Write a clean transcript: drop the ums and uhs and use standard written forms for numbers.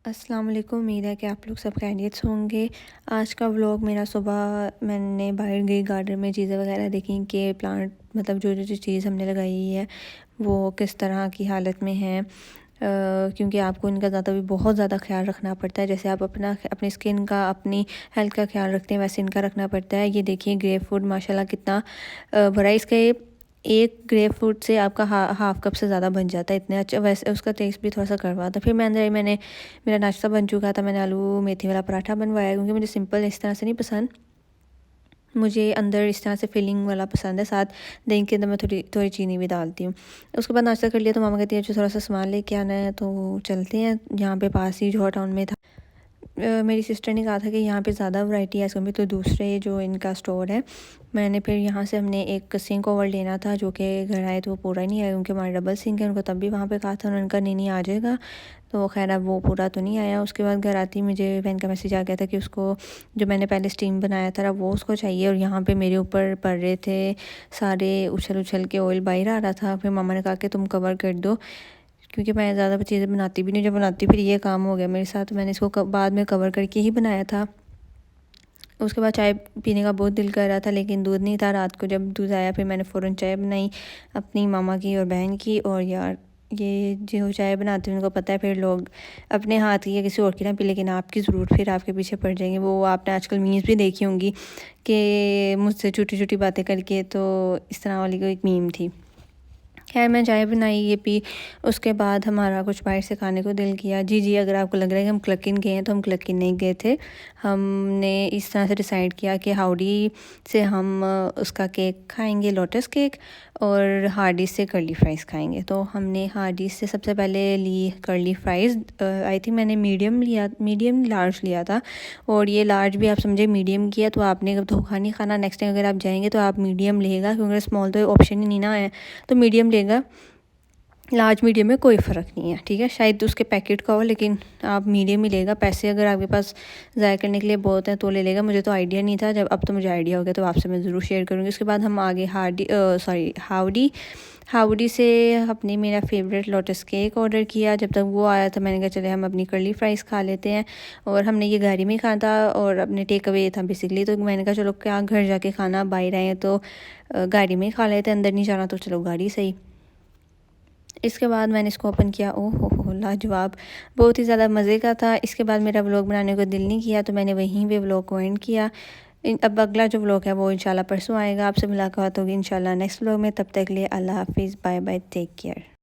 अस्सलाम वालेकुम। उम्मीद है कि आप लोग सब खैरियत से होंगे। आज का व्लॉग मेरा सुबह मैंने बाहर गई गार्डन में चीज़ें वगैरह देखी कि प्लांट मतलब जो जो चीज़ हमने लगाई है वो किस तरह की हालत में है। क्योंकि आपको इनका भी बहुत ज़्यादा ख्याल रखना पड़ता है। जैसे आप अपनी स्किन का अपनी हेल्थ का ख्याल रखते हैं वैसे इनका रखना पड़ता है। ये देखिए ग्रेप फ्रूट माशाल्लाह कितना बड़ा, इसका एक ग्रेप फ्रूट से आपका हाफ़ कप से ज़्यादा बन जाता है, इतने अच्छा। वैसे उसका टेस्ट भी थोड़ा सा कड़वा था। फिर मैंने मेरा नाश्ता बन चुका था, मैंने आलू मेथी वाला पराठा बनवाया क्योंकि मुझे सिंपल इस तरह से नहीं पसंद, मुझे अंदर इस तरह से फिलिंग वाला पसंद है। साथ दही के अंदर मैं थोड़ी थोड़ी चीनी भी डालती हूँ। उसके बाद नाश्ता कर लिया तो मामा कहती है जो थोड़ा सा सामान लेके आना है तो चलते हैं। यहाँ पे पास ही जौहर टाउन में था। मेरी सिस्टर ने कहा था कि यहाँ पे ज़्यादा वैरायटी है इसमें भी, तो दूसरे जो इनका स्टोर है मैंने फिर यहाँ से हमने एक सिंक ओवर लेना था जो कि घर आए तो वो पूरा ही नहीं आया क्योंकि हमारा डबल सिंक है। उनको तब भी वहाँ पे कहा था, उन्होंने कहा नहीं आ जाएगा, तो खैर अब वो पूरा तो नहीं आया। उसके बाद घर आती मुझे बहन का मैसेज आ गया था कि उसको जो मैंने पहले स्टीम बनाया था वो उसको चाहिए, और यहाँ पे मेरे ऊपर पड़ रहे थे सारे, उछल उछल के ऑयल बाहर आ रहा था। फिर मामा ने कहा कि तुम कवर कर दो, क्योंकि मैं ज़्यादा चीज़ें बनाती भी नहीं, जब बनाती फिर ये काम हो गया मेरे साथ। मैंने इसको बाद में कवर करके ही बनाया था। उसके बाद चाय पीने का बहुत दिल कर रहा था लेकिन दूध नहीं था। रात को जब दूध आया फिर मैंने फ़ौरन चाय बनाई अपनी मामा की और बहन की। और यार ये जो चाय बनाते हैं उनको पता है फिर लोग अपने हाथ की या किसी और की ना पी, लेकिन आपकी ज़रूर फिर आपके पीछे पड़ जाएंगे। वो आपने आजकल मीम्स भी देखी होंगी कि मुझसे छोटी छोटी बातें करके, तो इस तरह वाली कोई एक मीम थी। खैर मैं चाय बनाई, ये पी। उसके बाद हमारा कुछ बाहर से खाने को दिल किया। जी अगर आपको लग रहा है कि हम क्लकिन गए हैं तो हम क्लकिन नहीं गए थे। हमने इस तरह से डिसाइड किया कि हाउडी से हम उसका केक खाएंगे, लोटस केक, और हार्डीज़ से कर्ली फ्राइज़ खाएंगे। तो हमने हार्डीज़ से सबसे पहले ली कर्ली फ्राइज़। आई थिंक मैंने मीडियम लार्ज लिया था, और ये लार्ज भी आप समझे मीडियम किया। तो आपने धोखा नहीं खाना, नेक्स्ट टाइम अगर आप जाएंगे तो आप मीडियम लेगा, क्योंकि स्मॉल तो ऑप्शन ही नहीं ना है, तो मीडियम लेगा। लार्ज मीडियम में कोई फ़र्क नहीं है, ठीक है। शायद उसके पैकेट का हो लेकिन आप मीडियम ही लेगा। पैसे अगर आपके पास ज़ाया करने के लिए बहुत है तो ले लेगा। मुझे तो आइडिया नहीं था, जब अब तो मुझे आइडिया हो गया तो आपसे मैं ज़रूर शेयर करूँगी। उसके बाद हम आगे हाउडी से अपनी मेरा फेवरेट लोटस केक ऑर्डर किया। जब तक वो आया था मैंने कहा चले हम अपनी कर्ली फ्राइज़ खा लेते हैं, और हमने ये गाड़ी में खाना था और अपने टेक अवे था बेसिकली। तो मैंने कहा चलो क्या घर जाके खाना, बाहर आए हैं तो गाड़ी में खा लेते हैं, अंदर नहीं जाना तो चलो गाड़ी सही। इसके बाद मैंने इसको ओपन किया, ओह हो लाजवाब, बहुत ही ज़्यादा मज़े का था। इसके बाद मेरा व्लॉग बनाने को दिल नहीं किया तो मैंने वहीं पे व्लॉग को एंड किया। अब अगला जो व्लॉग है वो इंशाल्लाह परसों आएगा। आपसे मुलाकात होगी इंशाल्लाह नेक्स्ट व्लॉग में। तब तक के लिए अल्लाह हाफिज़, बाय बाय, टेक केयर।